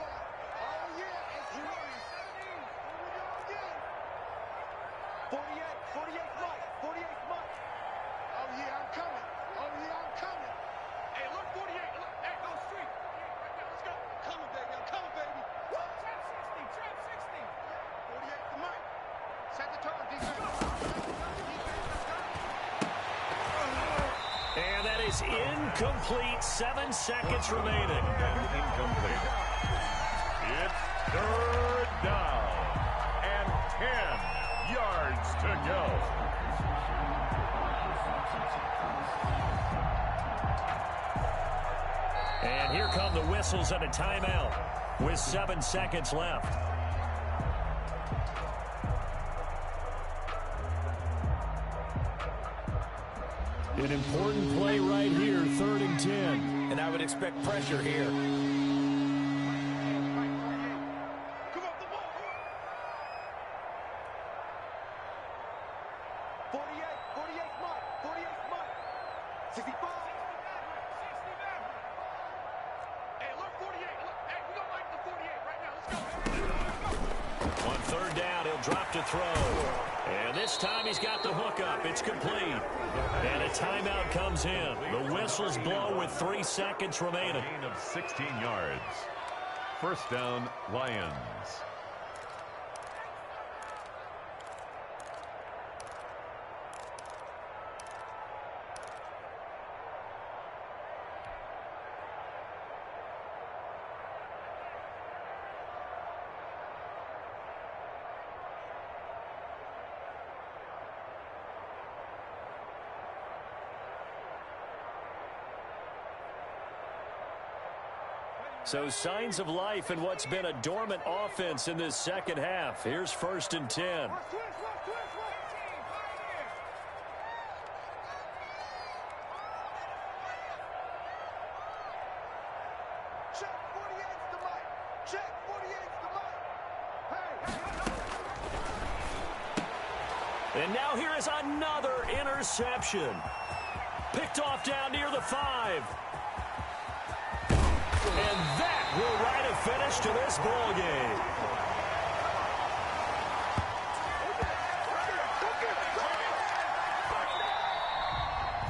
And that is incomplete. 7 seconds remaining. Incomplete. It's 3rd down and 10 yards to go. And here come the whistles and a timeout with 7 seconds left. An important play right here, 3rd and 10. And I would expect pressure here. On 3rd down, he'll drop to throw. And this time he's got the hook up. It's complete. And a timeout comes in. The whistles blow with 3 seconds remaining. Gain of 16 yards. 1st down, Lions. So signs of life in what's been a dormant offense in this second half. Here's 1st and 10. And now here is another interception. Picked off down near the 5. And that will write a finish to this ball game.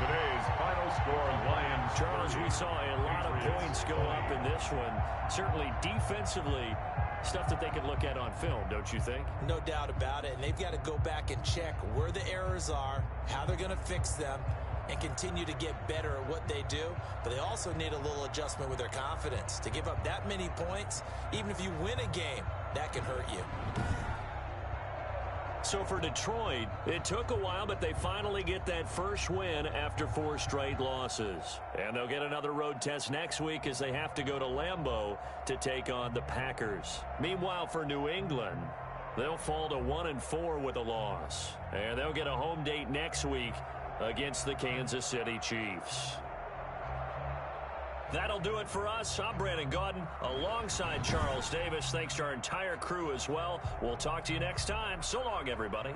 Today's final score, Lions. Charles, we saw a lot of points go up in this one. Certainly defensively, stuff that they can look at on film, don't you think? No doubt about it. And they've got to go back and check where the errors are, how they're going to fix them, and continue to get better at what they do. But they also need a little adjustment with their confidence. To give up that many points, even if you win a game, that can hurt you. So for Detroit, it took a while, but they finally get that first win after 4 straight losses. And they'll get another road test next week as they have to go to Lambeau to take on the Packers. Meanwhile, for New England, they'll fall to 1-4 with a loss. And they'll get a home date next week against the Kansas City Chiefs. That'll do it for us. I'm Brandon Gaudin alongside Charles Davis. Thanks to our entire crew as well. We'll talk to you next time. So long, everybody.